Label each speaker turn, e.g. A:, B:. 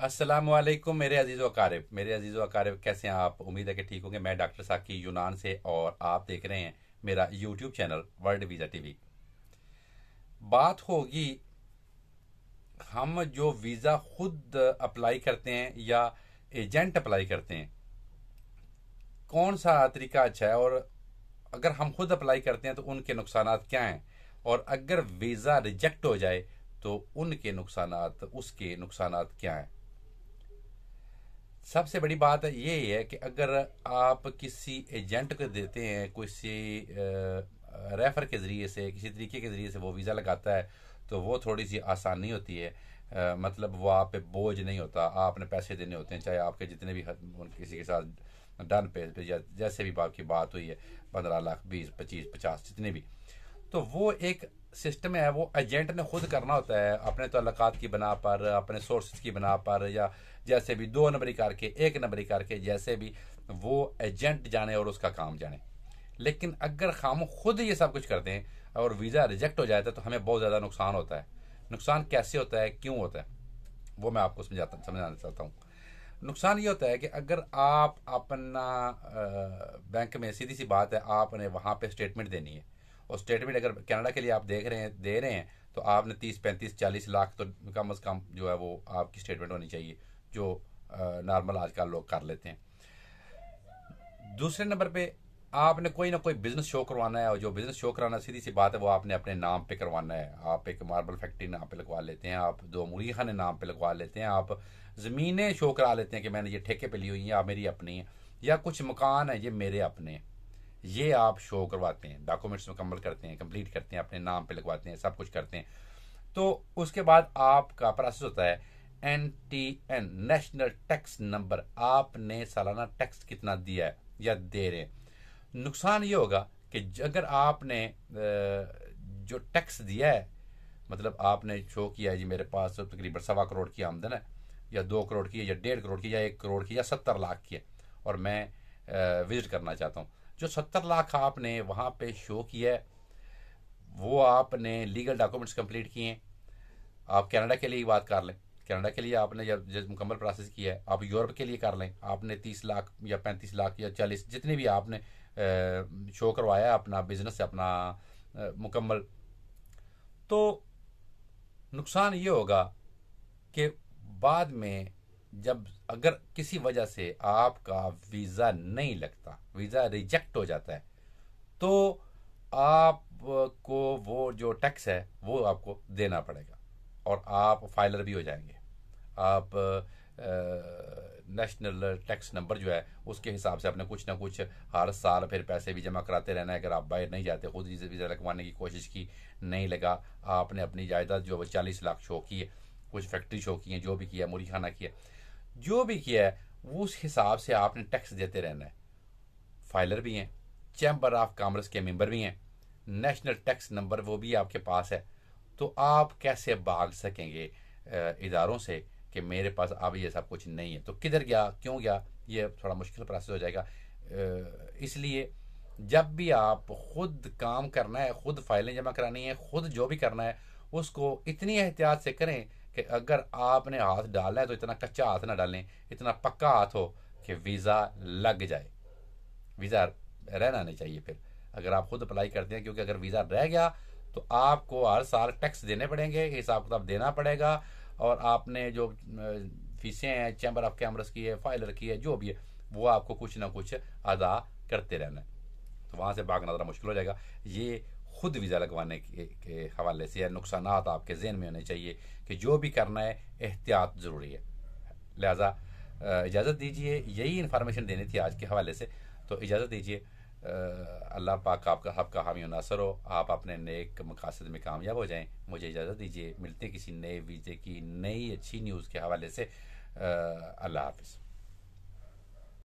A: अस्सलामुअलैकुम मेरे अजीज़ व अकारिब कैसे हैं आप। उम्मीद है कि ठीक होंगे। मैं डॉक्टर साकी यूनान से और आप देख रहे हैं मेरा YouTube channel world visa TV. बात होगी हम जो वीज़ा खुद अप्लाई करते हैं या एजेंट अप्लाई करते हैं, कौन सा तरीका अच्छा है। और अगर हम खुद अप्लाई करते हैं तो उनके नुकसानात क्या हैं, और अगर वीज़ा रिजेक्ट हो जाए तो उनके नुकसानात उसके नुकसानात क्या हैं। सबसे बड़ी बात ये है कि अगर आप किसी एजेंट को देते हैं, किसी रेफर के ज़रिए से, किसी तरीके के ज़रिए से वो वीज़ा लगाता है, तो वो थोड़ी सी आसानी होती है। मतलब वो आप पे बोझ नहीं होता। आपने पैसे देने होते हैं, चाहे आपके जितने भी किसी के साथ डन पे या जैसे भी आपकी बात हुई है, 15 लाख, 20, 25, 50, जितने भी। तो वो एक सिस्टम है, वो एजेंट ने खुद करना होता है अपने तल्लुकात की बना पर, अपने सोर्सेज की बना पर, या जैसे भी 2 नंबरी करके, 1 नंबरी करके, जैसे भी वो एजेंट जाने और उसका काम जाने। लेकिन अगर हम खुद ये सब कुछ करते हैं और वीज़ा रिजेक्ट हो जाता है तो हमें बहुत ज़्यादा नुकसान होता है। नुकसान कैसे होता है, क्यों होता है, वो मैं आपको समझाना चाहता हूँ। नुकसान ये होता है कि अगर आप अपना बैंक में, सीधी सी बात है, आपने वहाँ पे स्टेटमेंट देनी है, और स्टेटमेंट अगर कनाडा के लिए आप देख रहे हैं, दे रहे हैं, तो आपने 30, 35, 40 लाख तो कम अज़ कम जो है वो आपकी स्टेटमेंट होनी चाहिए, जो नॉर्मल आजकल लोग कर लेते हैं। दूसरे नंबर पे आपने कोई ना कोई बिजनेस शो करवाना है, और जो बिजनेस शो कराना, सीधी सी बात है, वो आपने अपने नाम पे करवाना है। आप एक मार्बल फैक्ट्री नाम पे लगवा लेते हैं, आप 2 मुर्गी खाने नाम पे लगवा लेते हैं, आप ज़मीनें शो करा लेते हैं कि मैंने ये ठेके पे ली हुई हैं, या मेरी अपनी है, या कुछ मकान है ये मेरे अपने हैं। ये आप शो करवाते हैं, डॉक्यूमेंट्स मुकम्मल करते हैं, कंप्लीट करते हैं, अपने नाम पे लगवाते हैं, सब कुछ करते हैं। तो उसके बाद आपका प्रोसेस होता है NTN, नेशनल टैक्स नंबर। आपने सालाना टैक्स कितना दिया है या दे रहे हैं। नुकसान ये होगा कि अगर आपने जो टैक्स दिया है, मतलब आपने शो किया है जी मेरे पास तो तकरीबन 1.25 करोड़ की आमदन है, या 2 करोड़ की है, या 1.5 करोड़ की, या 1 करोड़ की, या 70 लाख की है, और मैं विजिट करना चाहता हूँ। जो 70 लाख आपने वहाँ पे शो किया है, वो आपने लीगल डॉक्यूमेंट्स कंप्लीट किए हैं। आप कनाडा के लिए ही बात कर लें, कनाडा के लिए आपने जब मुकम्मल प्रोसेस किया है, आप यूरोप के लिए कर लें, आपने 30 लाख या 35 लाख या 40, जितने भी आपने शो करवाया अपना बिजनेस से, अपना मुकम्मल। तो नुकसान ये होगा कि बाद में जब अगर किसी वजह से आपका वीज़ा नहीं लगता, वीज़ा रिजेक्ट हो जाता है, तो आपको वो जो टैक्स है वो आपको देना पड़ेगा, और आप फाइलर भी हो जाएंगे। आप नेशनल टैक्स नंबर जो है उसके हिसाब से अपने कुछ ना कुछ हर साल फिर पैसे भी जमा कराते रहना है। अगर आप बाहर नहीं जाते, खुद वीज़ा लगवाने की कोशिश की, नहीं लगा, आपने अपनी जायदाद जो 40 लाख शो की है, कुछ फैक्ट्री शो की है, जो भी किया, मुरी खाना किया, जो भी किया है, उस हिसाब से आपने टैक्स देते रहना है। फाइलर भी हैं, चैम्बर ऑफ कॉमर्स के मेंबर भी हैं, नेशनल टैक्स नंबर वो भी आपके पास है। तो आप कैसे भाग सकेंगे इदारों से कि मेरे पास अब ये सब कुछ नहीं है, तो किधर गया, क्यों गया, ये थोड़ा मुश्किल प्रोसेस हो जाएगा। इसलिए जब भी आप खुद काम करना है, खुद फाइलें जमा करानी है, खुद जो भी करना है, उसको इतनी एहतियात से करें कि अगर आपने हाथ डालना है तो इतना कच्चा हाथ ना डालें, इतना पक्का हाथ हो कि वीज़ा लग जाए। वीज़ा रहना नहीं चाहिए फिर, अगर आप खुद अप्लाई करते हैं, क्योंकि अगर वीज़ा रह गया तो आपको हर साल टैक्स देने पड़ेंगे, हिसाब किताब देना पड़ेगा, और आपने जो फीसें हैं चैम्बर ऑफ कॉमर्स की है, फाइलर की है, जो भी है, वो आपको कुछ ना कुछ अदा करते रहना है। तो वहाँ से भागना ज़रा मुश्किल हो जाएगा। ये खुद वीज़ा लगवाने के हवाले से या नुकसान आपके जहन में होने चाहिए कि जो भी करना है एहतियात ज़रूरी है। लिहाजा इजाज़त दीजिए, यही इन्फॉर्मेशन देनी थी आज के हवाले से। तो इजाज़त दीजिए। अल्लाह पाक आपका सबका हामी और नासर हो, आप अपने नेक मकासद में कामयाब हो जाएं। मुझे इजाज़त दीजिए, मिलते हैं किसी नए वीज़े की नई अच्छी न्यूज़ के हवाले से। अल्लाह हाफिज़।